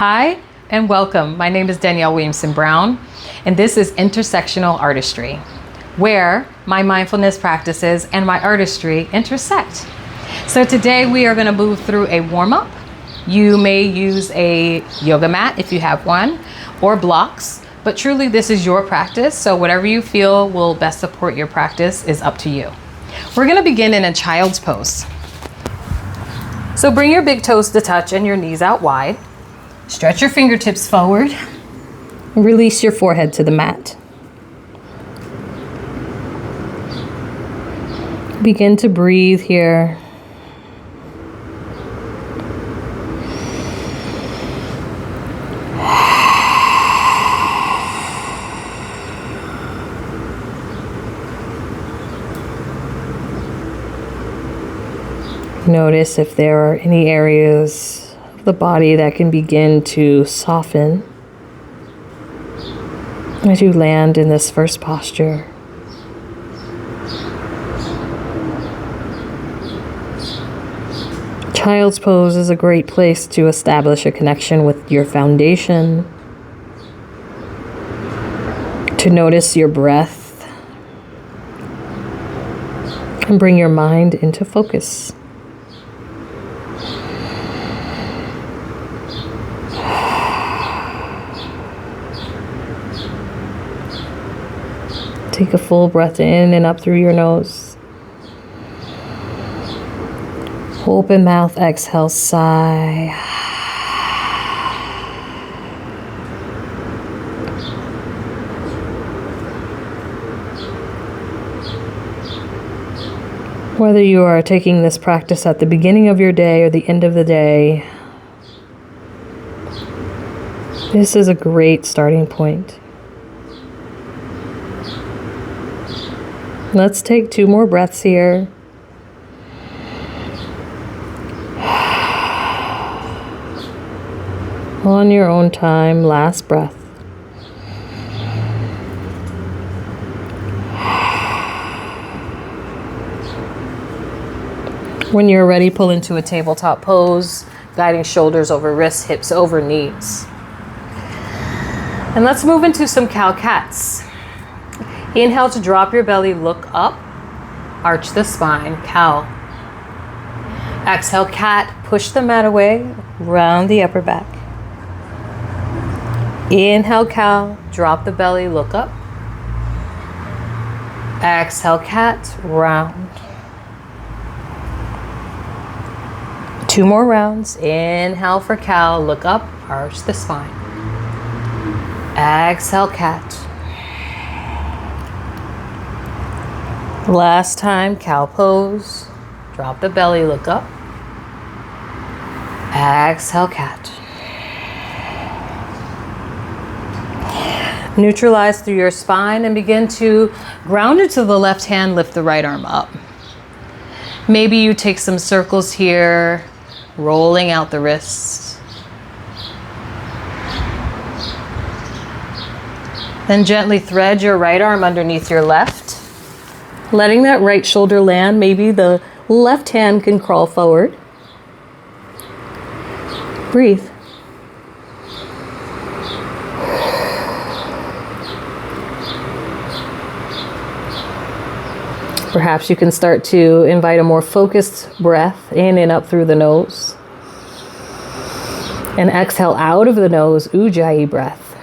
Hi and welcome. My name is Danielle Williamson-Brown, and this is Intersectional Artistry, where my mindfulness practices and my artistry intersect. So today we are going to move through a warm-up. You may use a yoga mat if you have one, or blocks, but truly this is your practice, so whatever you feel will best support your practice is up to you. We're going to begin in a child's pose. So bring your big toes to touch and your knees out wide. Stretch your fingertips forward. Release your forehead to the mat. Begin to breathe here. Notice if there are any areas of the body that can begin to soften as you land in this first posture. Child's pose is a great place to establish a connection with your foundation, to notice your breath, and bring your mind into focus. Take a full breath in and up through your nose. Open mouth, exhale, sigh. Whether you are taking this practice at the beginning of your day or the end of the day, this is a great starting point. Let's take 2 more breaths here. On your own time, last breath. When you're ready, pull into a tabletop pose, guiding shoulders over wrists, hips over knees. And let's move into some cow-cats. Inhale to drop your belly, look up, arch the spine, cow. Exhale, cat, push the mat away, round the upper back. Inhale, cow, drop the belly, look up. Exhale, cat, round. 2 more rounds. Inhale for cow, look up, arch the spine. Exhale, cat. Last time, cow pose. Drop the belly, look up. Exhale, cat. Neutralize through your spine and begin to ground into the left hand, lift the right arm up. Maybe you take some circles here, rolling out the wrists. Then gently thread your right arm underneath your left. Letting that right shoulder land, maybe the left hand can crawl forward. Breathe. Perhaps you can start to invite a more focused breath in and up through the nose. And exhale out of the nose, Ujjayi breath.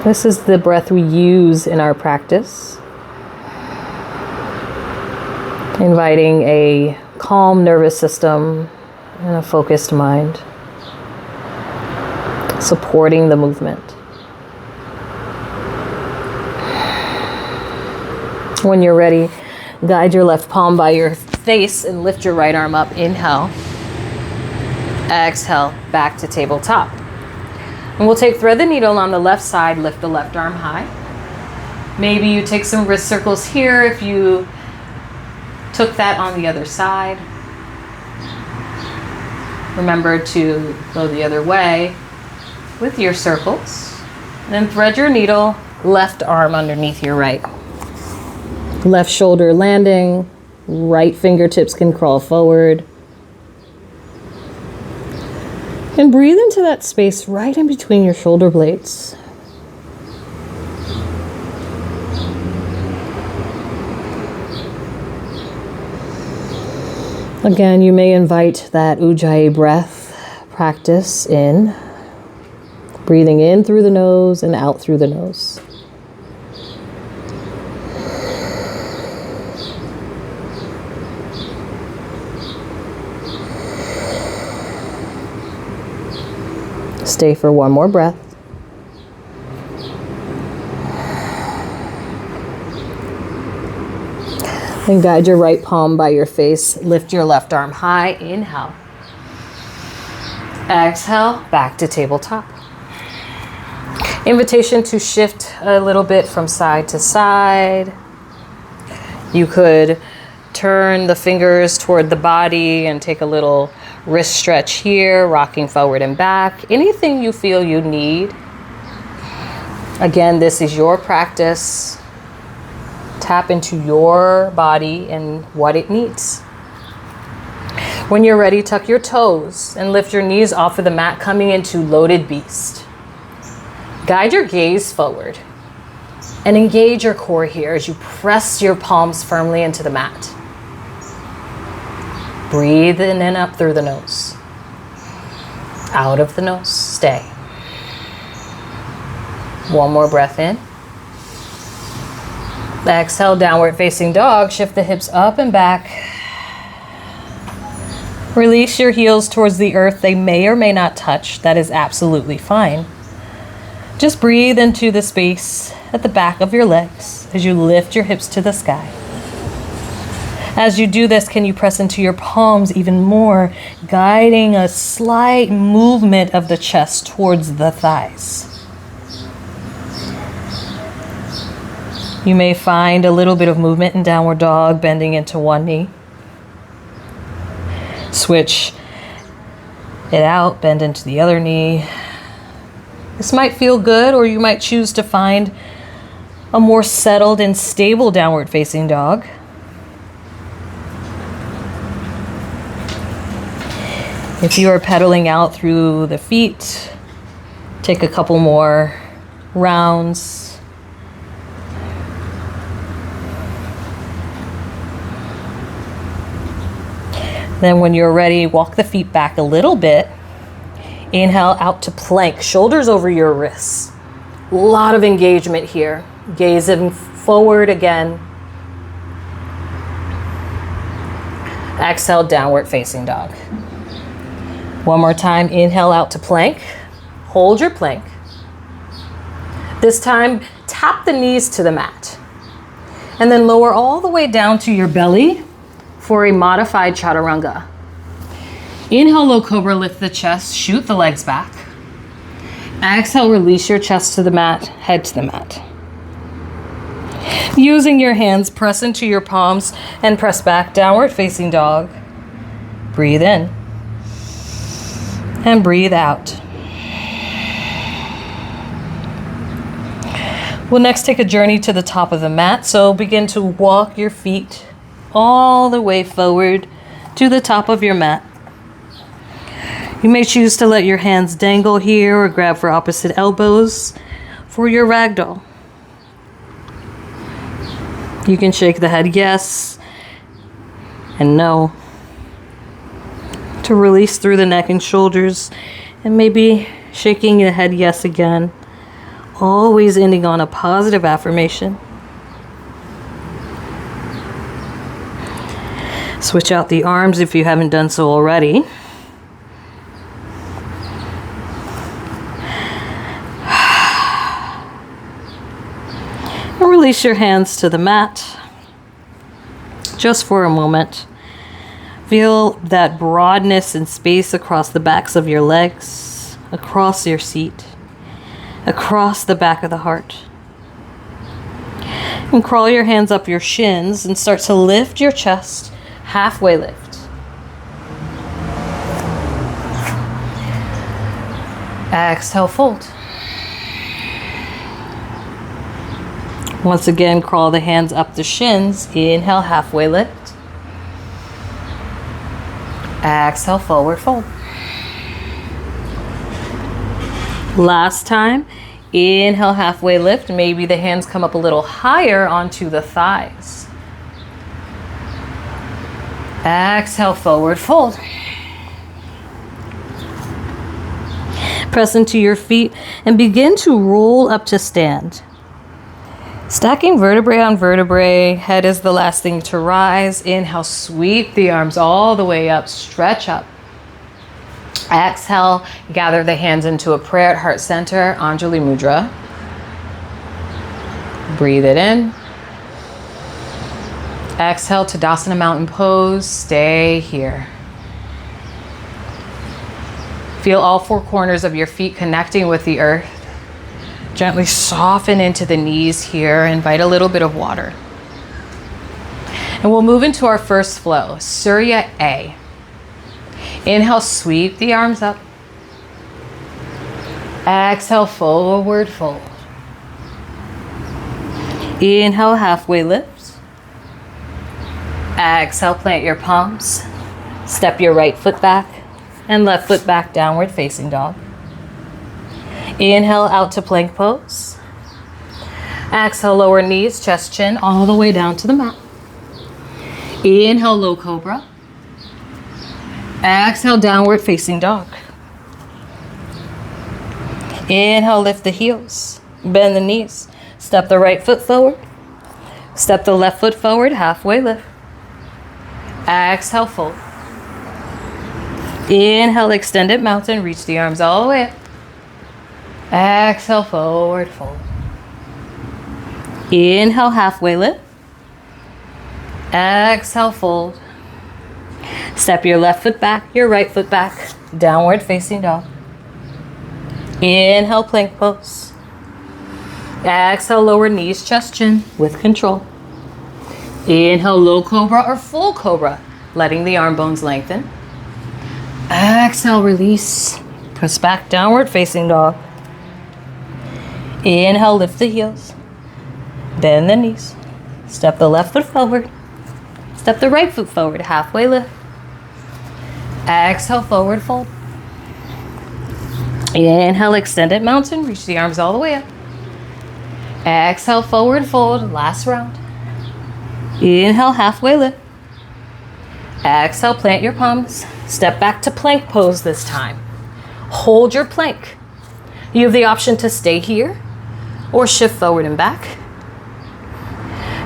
This is the breath we use in our practice. Inviting a calm nervous system and a focused mind. Supporting the movement. When you're ready, guide your left palm by your face and lift your right arm up. Inhale. Exhale, back to tabletop. And we'll thread the needle on the left side, lift the left arm high. Maybe you take some wrist circles here if you took that on the other side. Remember to go the other way with your circles. Then thread your needle, left arm underneath your right. Left shoulder landing, right fingertips can crawl forward. And breathe into that space right in between your shoulder blades. Again, you may invite that Ujjayi breath practice in, breathing in through the nose and out through the nose. Stay for one more breath. And guide your right palm by your face. Lift your left arm high. Inhale. Exhale, back to tabletop. Invitation to shift a little bit from side to side. You could turn the fingers toward the body and take a little wrist stretch here, rocking forward and back. Anything you feel you need. Again, this is your practice. Tap into your body and what it needs. When you're ready, tuck your toes and lift your knees off of the mat, coming into loaded beast. Guide your gaze forward and engage your core here as you press your palms firmly into the mat. Breathe in and up through the nose. Out of the nose, stay. One more breath in. Exhale, downward facing dog. Shift the hips up and back. Release your heels towards the earth. They may or may not touch. That is absolutely fine. Just breathe into the space at the back of your legs as you lift your hips to the sky. As you do this, can you press into your palms even more, guiding a slight movement of the chest towards the thighs. You may find a little bit of movement in downward dog, bending into one knee. Switch it out, bend into the other knee. This might feel good, or you might choose to find a more settled and stable downward facing dog. If you are pedaling out through the feet, take a couple more rounds. Then when you're ready, walk the feet back a little bit. Inhale out to plank, shoulders over your wrists. A lot of engagement here. Gazing forward again. Exhale, downward facing dog. One more time, inhale out to plank. Hold your plank. This time, tap the knees to the mat. And then lower all the way down to your belly for a modified chaturanga. Inhale, low cobra, lift the chest, shoot the legs back. Exhale, release your chest to the mat, head to the mat. Using your hands, press into your palms and press back, downward facing dog. Breathe in. And breathe out. We'll next take a journey to the top of the mat. So begin to walk your feet all the way forward to the top of your mat. You may choose to let your hands dangle here or grab for opposite elbows for your ragdoll. You can shake the head yes and no to release through the neck and shoulders, and maybe shaking the head yes again, always ending on a positive affirmation. Switch out the arms if you haven't done so already. And release your hands to the mat just for a moment. Feel that broadness and space across the backs of your legs, across your seat, across the back of the heart. And crawl your hands up your shins and start to lift your chest, halfway lift. Exhale, fold. Once again, crawl the hands up the shins. Inhale, halfway lift. Exhale, forward fold. Last time. Inhale, halfway lift. Maybe the hands come up a little higher onto the thighs. Exhale, forward fold. Press into your feet and begin to roll up to stand. Stacking vertebrae on vertebrae. Head is the last thing to rise. Inhale, sweep the arms all the way up. Stretch up. Exhale, gather the hands into a prayer at heart center, Anjali Mudra. Breathe it in. Exhale, Tadasana Mountain Pose. Stay here. Feel all four corners of your feet connecting with the earth. Gently soften into the knees here. Invite a little bit of water. And we'll move into our first flow, Surya A. Inhale, sweep the arms up. Exhale, forward fold. Inhale, halfway lift. Exhale, plant your palms. Step your right foot back and left foot back, downward facing dog. Inhale, out to plank pose. Exhale, lower knees, chest, chin, all the way down to the mat. Inhale, low cobra. Exhale, downward facing dog. Inhale, lift the heels, bend the knees. Step the right foot forward. Step the left foot forward, halfway lift. Exhale, fold. Inhale, extended mountain, reach the arms all the way up. Exhale, forward fold. Inhale, halfway lift. Exhale, fold. Step your left foot back, your right foot back, downward facing dog. Inhale, plank pose. Exhale, lower knees, chest, chin with control. Inhale, low cobra or full cobra, letting the arm bones lengthen. Exhale, release. Press back, downward facing dog. Inhale, lift the heels. Bend the knees. Step the left foot forward. Step the right foot forward, halfway lift. Exhale, forward fold. Inhale, extended mountain. Reach the arms all the way up. Exhale, forward fold. Last round. Inhale, halfway lift. Exhale, plant your palms. Step back to plank pose this time. Hold your plank. You have the option to stay here or shift forward and back.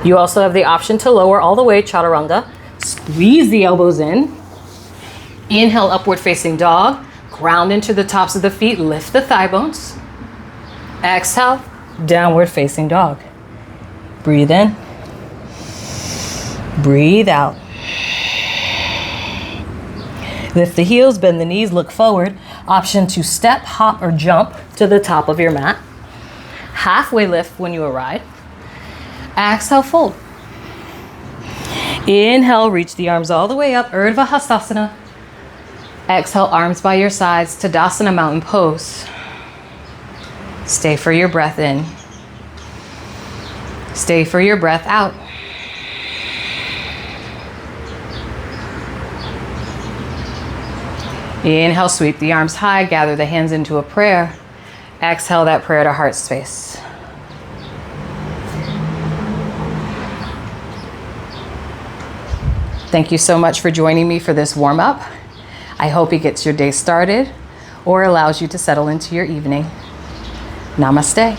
You also have the option to lower all the way, chaturanga. Squeeze the elbows in. Inhale, upward facing dog. Ground into the tops of the feet. Lift the thigh bones. Exhale, downward facing dog. Breathe in. Breathe out. Lift the heels, bend the knees, look forward. Option to step, hop, or jump to the top of your mat. Halfway lift when you arrive. Exhale, fold. Inhale, reach the arms all the way up, Urdhva Hastasana. Exhale, arms by your sides, Tadasana Mountain Pose. Stay for your breath in. Stay for your breath out. Inhale, sweep the arms high, gather the hands into a prayer. Exhale that prayer to heart space. Thank you so much for joining me for this warm-up. I hope it gets your day started or allows you to settle into your evening. Namaste.